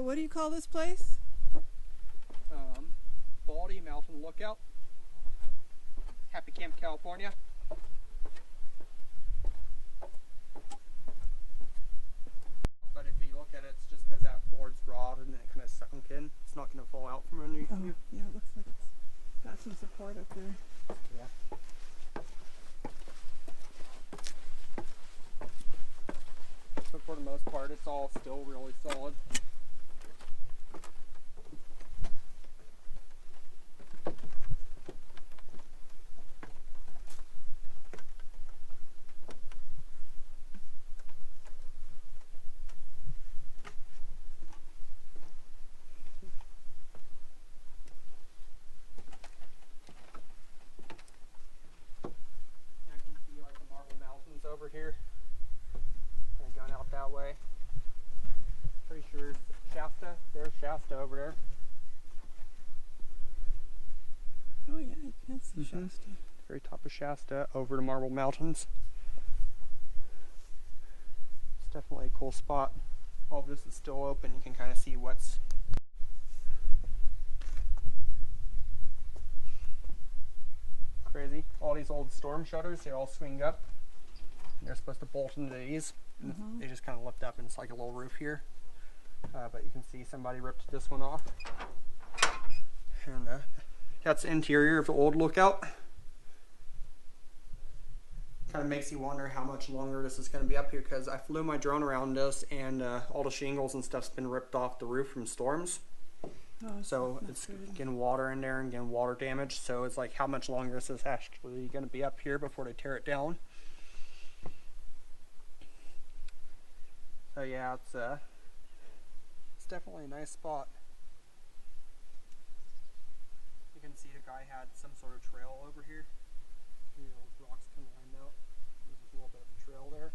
what do you call this place? Baldy Mountain Lookout, Happy Camp, California. But if you look at it, it's just because that board's rotted and it kind of sunk in. It's not going to fall out from underneath you. Yeah, it looks like it's got some support up there. Yeah. But for the most part, it's all still really solid. Over here, kind of going out that way. Pretty sure it's Shasta. There's Shasta over there. Oh yeah, you can see Shasta. Very top of Shasta, over to Marble Mountains. It's definitely a cool spot. All of this is still open. You can kind of see what's crazy. All these old storm shutters, they all swing up. They're supposed to bolt into these. They just kind of lift up and it's like a little roof here. But you can see somebody ripped this one off. And that's the interior of the old lookout. Kind of makes you wonder how much longer this is going to be up here, because I flew my drone around this and all the shingles and stuff's been ripped off the roof from storms. So it's getting water in there and getting water damage. So it's like, how much longer is this actually going to be up here before they tear it down? So yeah, it's definitely a nice spot. You can see the guy had some sort of trail over here. You know, rocks kind of lined out. There's a little bit of a trail there.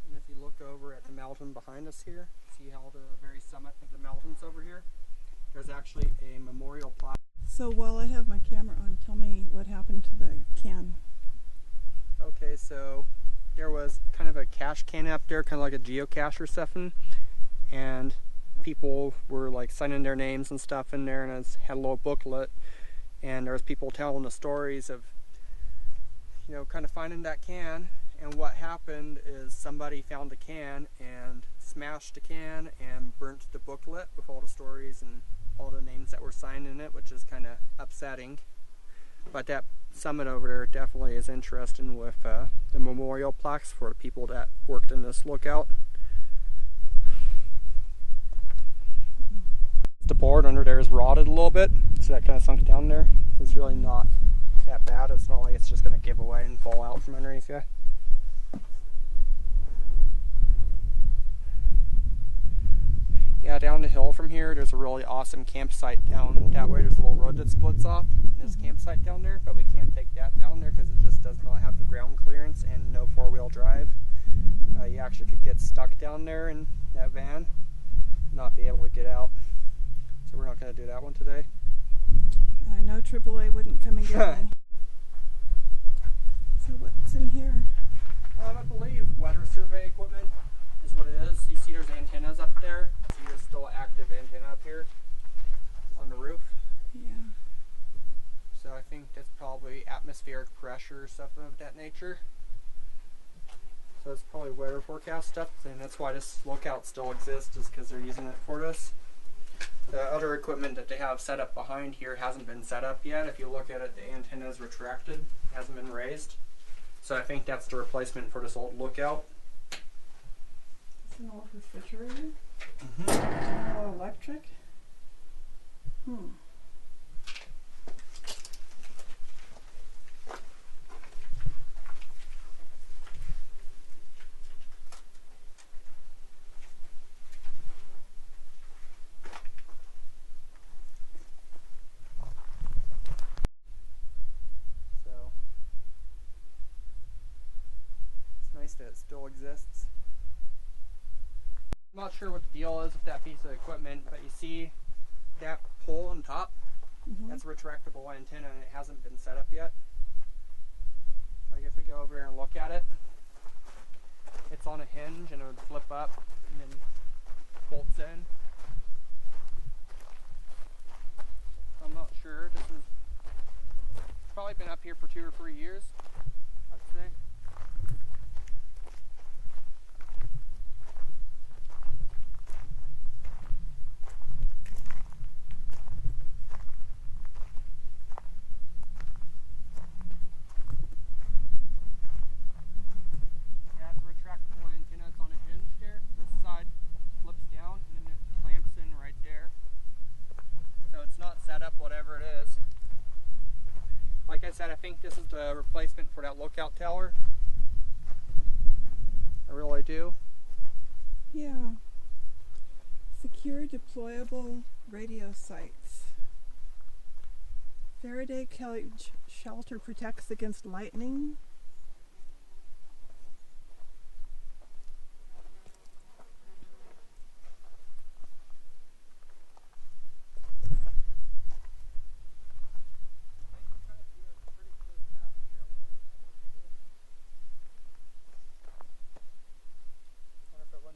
And if you look over at the mountain behind us here, see how the very summit of the mountains over here, there's actually a memorial plaque. So while I have my camera on, tell me what happened to the can. Okay, so there was kind of a cache can up there, kind of like a geocache or something, and people were like signing their names and stuff in there, and it had a little booklet, and there was people telling the stories of, you know, kind of finding that can. And what happened is somebody found the can and smashed the can and burnt the booklet with all the stories and all the names that were signed in it, which is kind of upsetting. But that summit over there definitely is interesting with the memorial plaques for the people that worked in this lookout. The board under there is rotted a little bit, so that kind of sunk down there. So it's really not that bad. It's not like it's just going to give away and fall out from underneath you. Yeah, down the hill from here, there's a really awesome campsite down that way. There's a little road that splits off. There's a campsite down there, but we can't take that down there because it just does not have the ground clearance and no four-wheel drive. You actually could get stuck down there in that van, not be able to get out. So we're not going to do that one today. I know AAA wouldn't come and get me. So what's in here? I believe weather survey equipment is what it is. You see there's antennas up there. See there's still an active antenna up here on the roof. Yeah. So I think that's probably atmospheric pressure or stuff of that nature. So it's probably weather forecast stuff, and that's why this lookout still exists, is because they're using it for this. The other equipment that they have set up behind here hasn't been set up yet. If you look at it, the antenna is retracted, it hasn't been raised. So I think that's the replacement for this old lookout. It's an old refrigerator? General Electric? That it still exists. I'm not sure what the deal is with that piece of equipment, but you see that pole on top? That's a retractable antenna and it hasn't been set up yet. Like if we go over here and look at it, It's on a hinge and it would flip up and then bolts in. I'm not sure. This has probably been up here for 2 or 3 years, I'd say. Yeah, it's a retractable antenna. It's on a hinge there. This side flips down and then it clamps in right there. So it's not set up whatever it is. Like I said, I think this is the replacement for that lookout tower. I really do. Yeah. Secure deployable radio sites. Faraday cage shelter protects against lightning.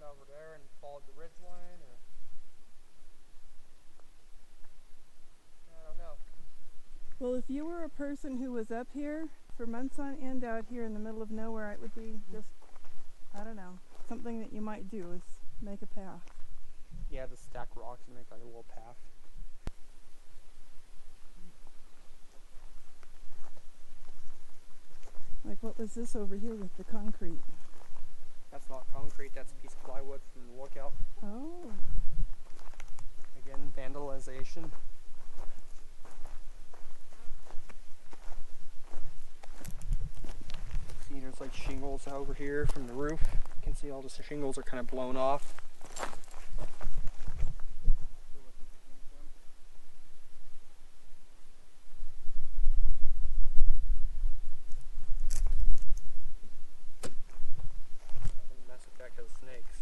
Over there and followed the ridge line, or I don't know. Well, if you were a person who was up here for months on end out here in the middle of nowhere, it would be just, I don't know, something that you might do is make a path. Yeah, just stack rocks and make like a little path. Like what was this over here with the concrete? That's not concrete, that's a piece of plywood from the lookout. Oh. Again, vandalization. See, there's like shingles over here from the roof. You can see all the shingles are kind of blown off. Snakes.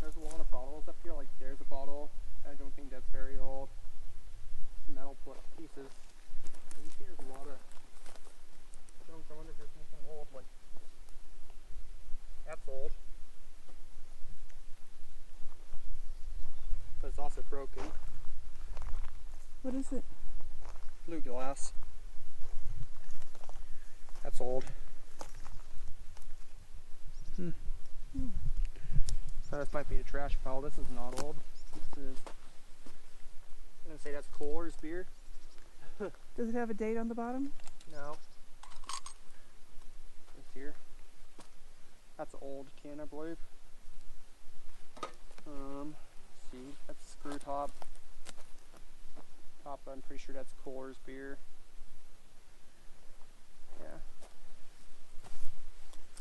There's a lot of bottles up here, like there's a bottle. I don't think that's very old. Metal pieces. You see there's a lot of junk. I wonder if there's anything old. Like, that's old. But it's also broken. What is it? Blue glass. That's old. So this might be a trash pile. This is not old. This is, I'm gonna say that's Kohler's beer. Does it have a date on the bottom? No. This here. That's an old can, I believe. See, that's a screw top. I'm pretty sure that's Kohler's beer. Yeah.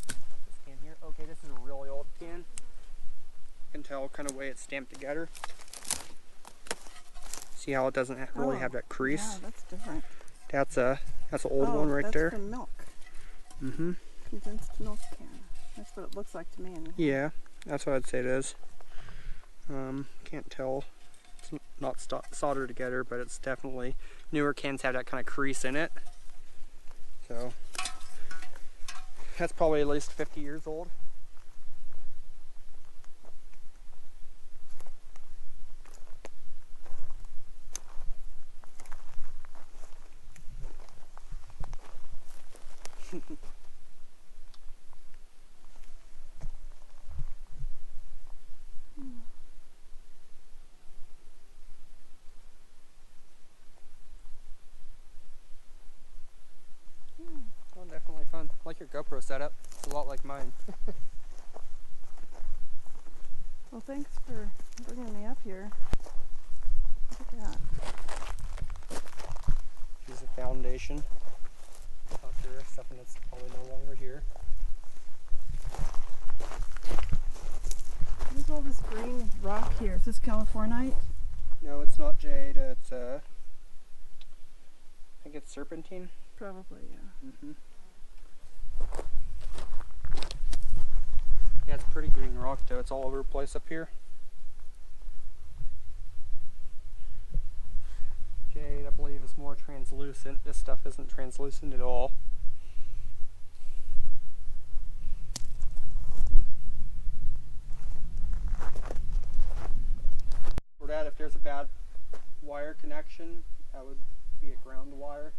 This can here. Okay, this is a really old can. You can tell kind of way it's stamped together. See how it doesn't really have that crease? Yeah, that's different. That's an old one right there. That's for milk. Mm-hmm. Condensed milk can. That's what it looks like to me anyway. Yeah, that's what I'd say it is. Can't tell. It's not soldered together, but it's definitely, newer cans have that kind of crease in it. So that's probably at least 50 years old. Well, definitely fun. I like your GoPro setup. It's a lot like mine. Well, thanks for bringing me up here. Look at that. Here's a foundation out there, something that's probably no longer here. What is all this green rock here? Is this Californite? No, it's not jade. It's I think it's serpentine. Probably, yeah. Mm-hmm. Yeah, it's pretty green rock though. It's all over the place up here. Jade, I believe, is more translucent. This stuff isn't translucent at all. wire connection. That would be a ground wire.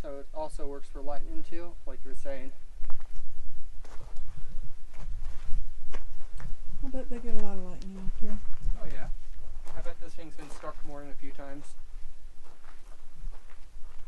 So it also works for lightning too, like you were saying. I bet they get a lot of lightning up here. Oh yeah. I bet this thing's been struck more than a few times.